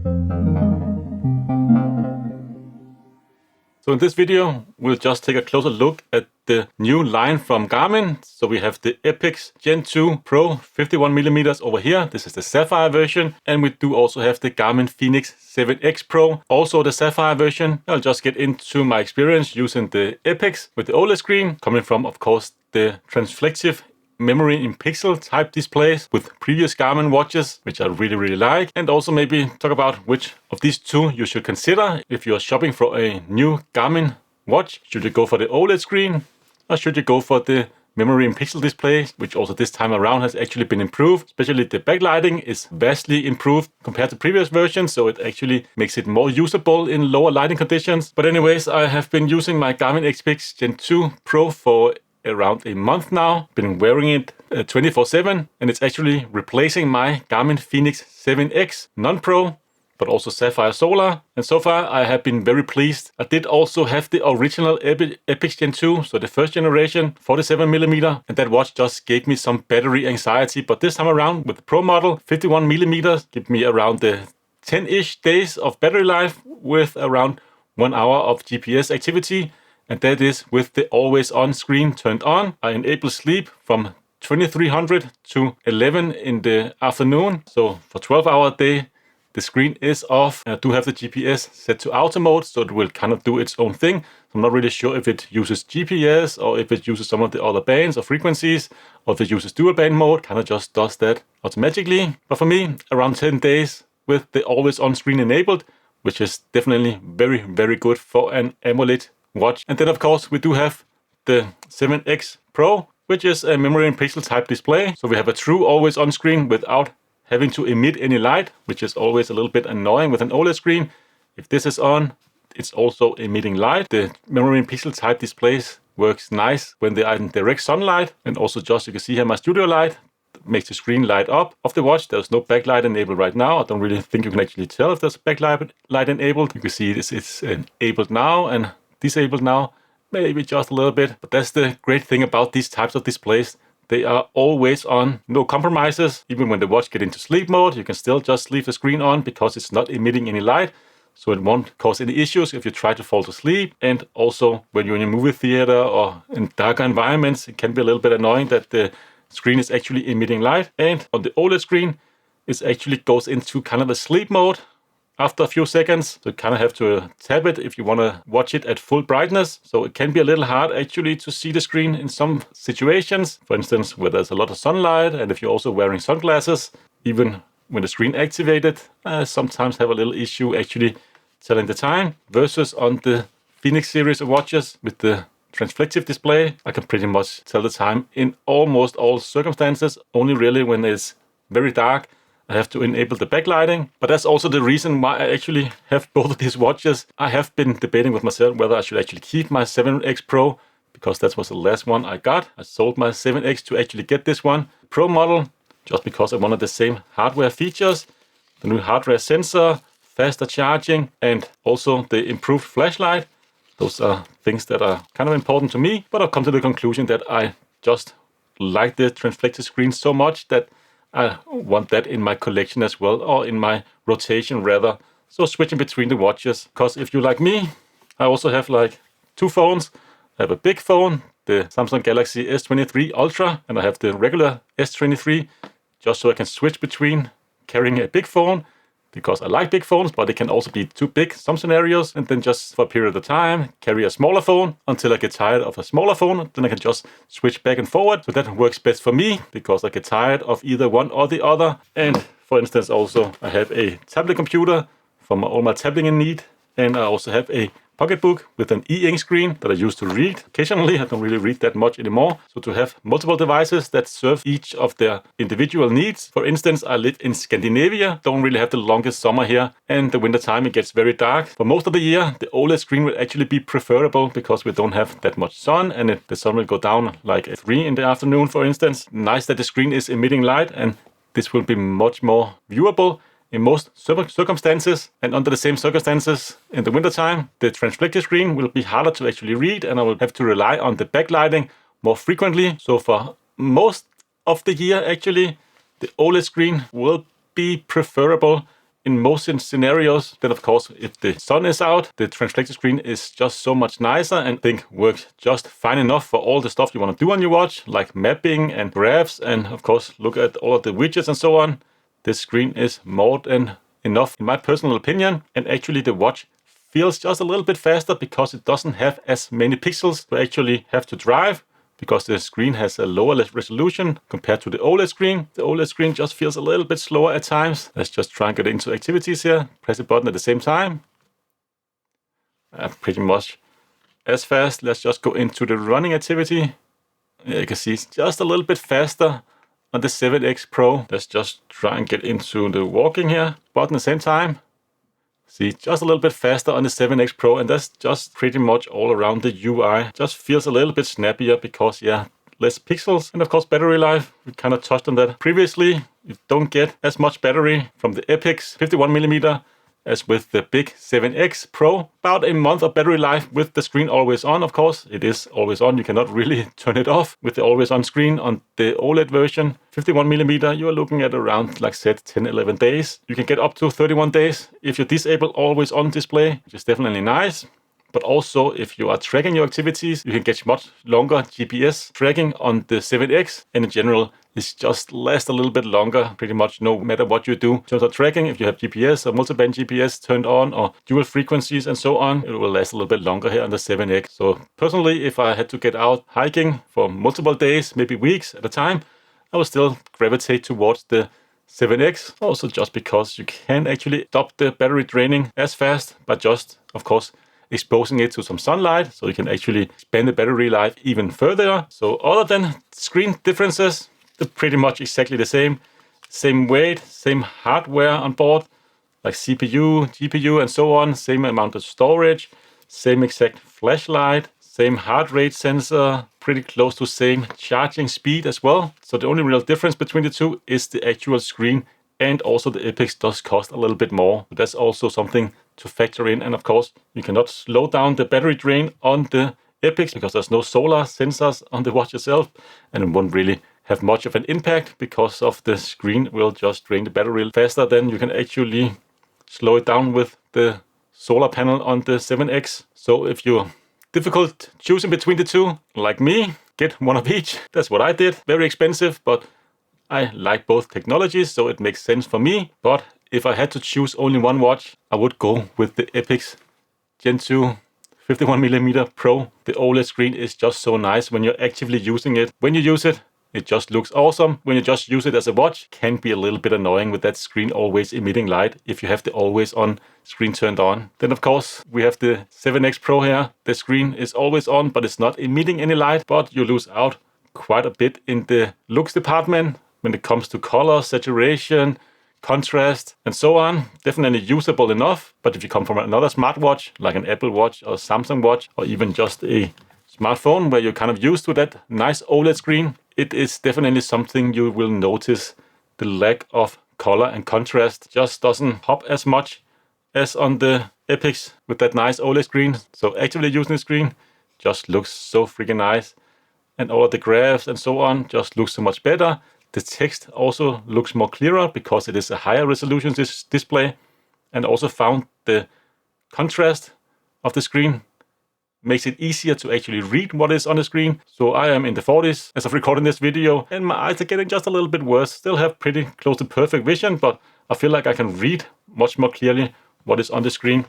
So in this video, we'll just take a closer look at the new line from Garmin. So we have the Epix Gen2 Pro 51mm over here. This is the Sapphire version. And we do also have the Garmin Fenix 7X Pro, also the Sapphire version. I'll just get into my experience using the Epix with the OLED screen, coming from, of course, the transflective memory in pixel type displays with previous Garmin watches, which I really like, and also maybe talk about which of these two you should consider if you're shopping for a new Garmin watch. Should you go for the OLED screen, or should you go for the memory in pixel display, which also this time around has actually been improved. Especially the backlighting is vastly improved compared to previous versions, so it actually makes it more usable in lower lighting conditions. But anyways, I have been using my Garmin Epix Gen2 Pro for around a month now, been wearing it 24/7, and it's actually replacing my Garmin Fenix 7X non-pro, but also Sapphire Solar. And so far I have been very pleased. I did also have the original Epix Gen2, so the first generation, 47mm, and that watch just gave me some battery anxiety. But this time around with the Pro model, 51mm, give me around the 10-ish days of battery life with around 1 hour of GPS activity. And that is with the always on screen turned on. I enable sleep from 2300 to 11 in the afternoon. So for 12-hour day, the screen is off. I do have the GPS set to auto mode, so it will kind of do its own thing. I'm not really sure if it uses GPS or if it uses some of the other bands or frequencies, or if it uses dual band mode, kind of just does that automatically. But for me, around 10 days with the always on screen enabled, which is definitely very good for an AMOLED watch. And then of course we do have the 7X Pro, which is a memory in pixel type display. So we have a true always on screen without having to emit any light, which is always a little bit annoying with an OLED screen. If this is on, it's also emitting light. The memory in pixel type displays works nice when they are in direct sunlight, and also just you can see here my studio light makes the screen light up of the watch. There's no backlight enabled right now. I don't really think you can actually tell if there's a backlight enabled. You can see this is enabled now and disabled now, maybe just a little bit. But that's the great thing about these types of displays. They are always on, no compromises. Even when the watch gets into sleep mode, you can still just leave the screen on because it's not emitting any light. So it won't cause any issues if you try to fall asleep. And also when you're in a movie theater or in darker environments, it can be a little bit annoying that the screen is actually emitting light. And on the OLED screen, it actually goes into kind of a sleep mode after a few seconds. So you kind of have to tap it if you want to watch it at full brightness. So it can be a little hard actually to see the screen in some situations. For instance, where there's a lot of sunlight, and if you're also wearing sunglasses, even when the screen activated, sometimes have a little issue actually telling the time. Versus on the Fenix series of watches with the transflective display, I can pretty much tell the time in almost all circumstances. Only really when it's very dark, I have to enable the backlighting. But that's also the reason why I actually have both of these watches. I have been debating with myself whether I should actually keep my 7X Pro, because that was the last one I got. I sold my 7X to actually get this one, Pro model, just because I wanted the same hardware features, the new hardware sensor, faster charging, and also the improved flashlight. Those are things that are kind of important to me. But I've come to the conclusion that I just like the transflected screen so much that I want that in my collection as well, or in my rotation rather. So switching between the watches. Because if you like me, I also have like two phones. I have a big phone, the Samsung Galaxy S23 Ultra, and I have the regular S23, just so I can switch between carrying a big phone, because I like big phones, but they can also be too big some scenarios, and then just for a period of time carry a smaller phone until I get tired of a smaller phone. Then I can just switch back and forward. So that works best for me because I get tired of either one or the other. And for instance, also I have a tablet computer for all my tabling need, and I also have a pocketbook with an e-ink screen that I use to read. Occasionally, I don't really read that much anymore. So to have multiple devices that serve each of their individual needs. For instance, I live in Scandinavia, don't really have the longest summer here, and the winter time it gets very dark. For most of the year, the OLED screen will actually be preferable because we don't have that much sun, and the sun will go down like at 3 in the afternoon, for instance. Nice that the screen is emitting light, and this will be much more viewable in most circumstances. And under the same circumstances in the wintertime, the transflected screen will be harder to actually read, and I will have to rely on the backlighting more frequently. So for most of the year, actually, the OLED screen will be preferable in most scenarios. Then of course, if the sun is out, the transflected screen is just so much nicer and I think works just fine enough for all the stuff you want to do on your watch, like mapping and graphs, and of course look at all of the widgets and so on. This screen is more than enough in my personal opinion, and actually the watch feels just a little bit faster because it doesn't have as many pixels to actually have to drive, because the screen has a lower resolution compared to the OLED screen. The OLED screen just feels a little bit slower at times. Let's just try and get into activities here. Press the button at the same time. Pretty much as fast. Let's just go into the running activity. You can see it's just a little bit faster on the 7X Pro. Let's just try and get into the walking here. Button at the same time. See, just a little bit faster on the 7X Pro, and that's just pretty much all around the UI. Just feels a little bit snappier because, yeah, less pixels. And of course, battery life, we kind of touched on that previously. You don't get as much battery from the Epix 51mm as with the big 7X Pro. About a month of battery life with the screen always on, of course. It is always on, you cannot really turn it off with the always on screen. On the OLED version, 51mm, you are looking at around, like I said, 10-11 days. You can get up to 31 days if you disable always on display, which is definitely nice. But also, if you are tracking your activities, you can get much longer GPS tracking on the 7X. And in general, it's just lasts a little bit longer, pretty much no matter what you do. In terms of tracking, if you have GPS or multiband GPS turned on or dual frequencies and so on, it will last a little bit longer here on the 7X. So personally, if I had to get out hiking for multiple days, maybe weeks at a time, I would still gravitate towards the 7X. Also just because you can actually stop the battery draining as fast by just, of course, exposing it to some sunlight, so you can actually expand the battery life even further. So other than screen differences, they're pretty much exactly the same. Same weight, same hardware on board, like CPU, GPU, and so on. Same amount of storage, same exact flashlight, same heart rate sensor, pretty close to same charging speed as well. So the only real difference between the two is the actual screen, and also the Epix does cost a little bit more. But that's also something to factor in. And of course, you cannot slow down the battery drain on the Epix because there's no solar sensors on the watch itself, and it won't really have much of an impact because of the screen will just drain the battery faster than you can actually slow it down with the solar panel on the 7X. So if you're difficult choosing between the two, like me, get one of each. That's what I did. Very expensive, but I like both technologies, so it makes sense for me. But if I had to choose only one watch, I would go with the Epix Gen2 51mm Pro. The OLED screen is just so nice when you're actively using it. When you use it, it just looks awesome. When you just use it as a watch, it can be a little bit annoying with that screen always emitting light if you have the always on screen turned on. Then of course, we have the 7X Pro here. The screen is always on, but it's not emitting any light, but you lose out quite a bit in the looks department when it comes to color, saturation, contrast, and so on. Definitely usable enough, but if you come from another smartwatch, like an Apple Watch or Samsung Watch, or even just a smartphone where you're kind of used to that nice OLED screen, it is definitely something you will notice. The lack of color and contrast just doesn't pop as much as on the Epix with that nice OLED screen. So actively using the screen just looks so freaking nice. And all of the graphs and so on just looks so much better. The text also looks more clearer because it is a higher resolution display. And also found the contrast of the screen makes it easier to actually read what is on the screen. So I am in the 40s as of recording this video, and my eyes are getting just a little bit worse. Still have pretty close to perfect vision, but I feel like I can read much more clearly what is on the screen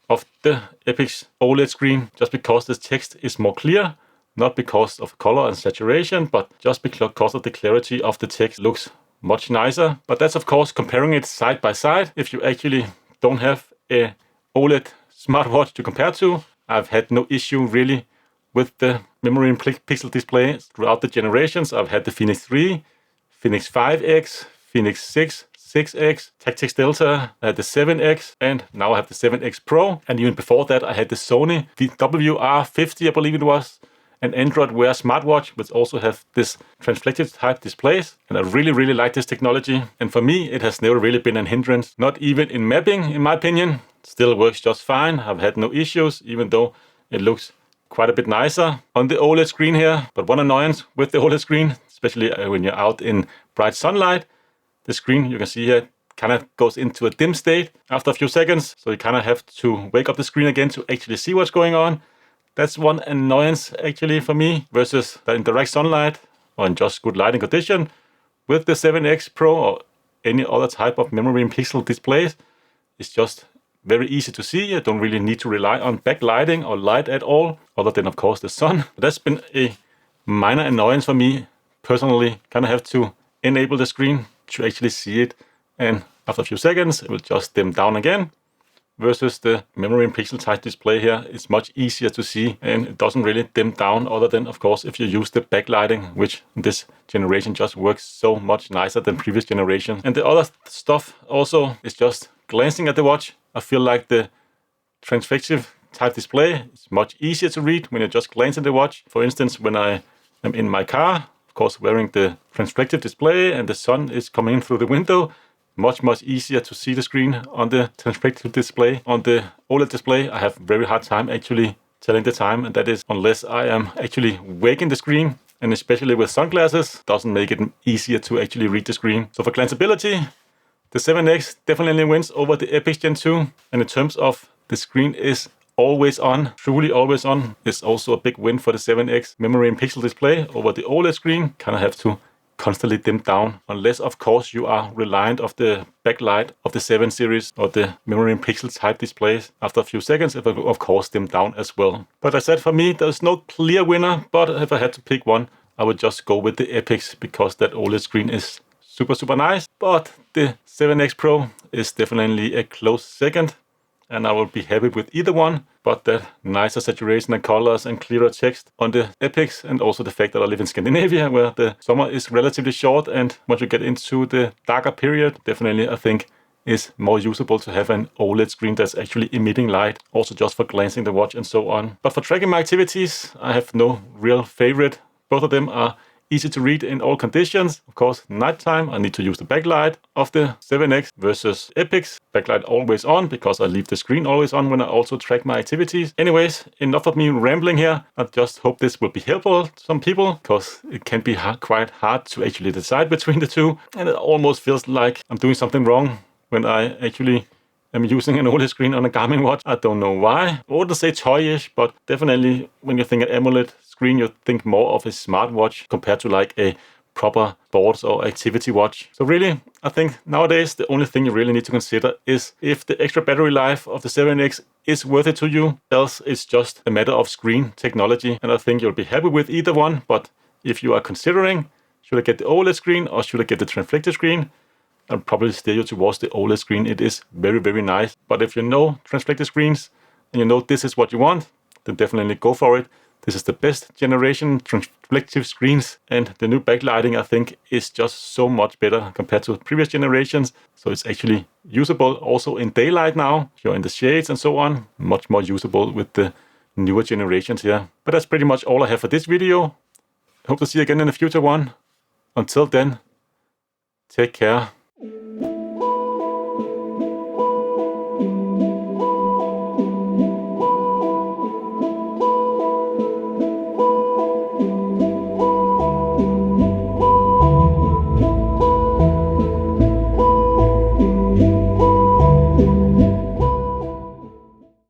of the Epix OLED screen, just because the text is more clear. Not because of color and saturation, but just because of the clarity of the text looks much nicer. But that's of course comparing it side by side. If you actually don't have a OLED smartwatch to compare to, I've had no issue really with the memory and pixel display throughout the generations. I've had the Fenix 3, Fenix 5X, Fenix 6, 6X, Tactix Delta, I had the 7X, and now I have the 7X Pro. And even before that, I had the Sony WR50, I believe it was, an Android Wear smartwatch, which also have this transflected type displays. And I really, really like this technology. And for me, it has never really been a hindrance, not even in mapping, in my opinion. Still works just fine. I've had no issues, even though it looks quite a bit nicer on the OLED screen here. But one annoyance with the OLED screen, especially when you're out in bright sunlight, the screen, you can see here, kind of goes into a dim state after a few seconds. So you kind of have to wake up the screen again to actually see what's going on. That's one annoyance actually for me versus that in direct sunlight or in just good lighting condition. With the 7X Pro or any other type of memory in pixel displays, it's just very easy to see. You don't really need to rely on backlighting or light at all, other than of course the sun. But that's been a minor annoyance for me personally. Kind of have to enable the screen to actually see it, and after a few seconds it will just dim down again. Versus the memory in pixel type display here, it's much easier to see and it doesn't really dim down, other than of course if you use the backlighting, which in this generation just works so much nicer than previous generation. And the other stuff also is just glancing at the watch. I feel like the transfective type display is much easier to read when you just glance at the watch. For instance, when I am in my car, of course wearing the transfective display and the sun is coming in through the window, much easier to see the screen on the transfective display. On the OLED display, I have very hard time actually telling the time, and that is unless I am actually waking the screen, and especially with sunglasses, doesn't make it easier to actually read the screen. So for glanceability, the 7X definitely wins over the Epix Gen 2, and in terms of the screen is always on, truly always on, is also a big win for the 7X memory in pixel display over the OLED screen. Kind of have to constantly dim down, unless of course you are reliant of the backlight of the 7 series or the memory in pixel type displays. After a few seconds it will of course dim down as well. But as I said, for me there's no clear winner, but if I had to pick one, I would just go with the Epix, because that OLED screen is super nice. But the 7X Pro is definitely a close second, and I will be happy with either one. But that nicer saturation and colors and clearer text on the Epix, and also the fact that I live in Scandinavia where the summer is relatively short, and once you get into the darker period, definitely I think is more usable to have an OLED screen that's actually emitting light, also just for glancing the watch and so on. But for tracking my activities, I have no real favorite. Both of them are easy to read in all conditions. Of course, nighttime, I need to use the backlight of the 7X versus Epix. Backlight always on, because I leave the screen always on when I also track my activities. Anyways, enough of me rambling here. I just hope this will be helpful to some people, because it can be quite hard to actually decide between the two. And it almost feels like I'm doing something wrong when I actually am using an OLED screen on a Garmin watch. I don't know why. I wouldn't say toyish, but definitely when you think an AMOLED screen, you think more of a smartwatch compared to like a proper sports or activity watch. So really, I think nowadays the only thing you really need to consider is if the extra battery life of the 7X is worth it to you. Else it's just a matter of screen technology, and I think you'll be happy with either one. But if you are considering, should I get the OLED screen or should I get the transflective screen, I'll probably steer you towards the OLED screen. It is very nice. But if you know transflective screens and you know this is what you want, then definitely go for it. This is the best generation transflective screens, and the new backlighting I think is just so much better compared to previous generations. So it's actually usable also in daylight now. If you're in the shades and so on, much more usable with the newer generations here. But that's pretty much all I have for this video. I hope to see you again in a future one. Until then, take care.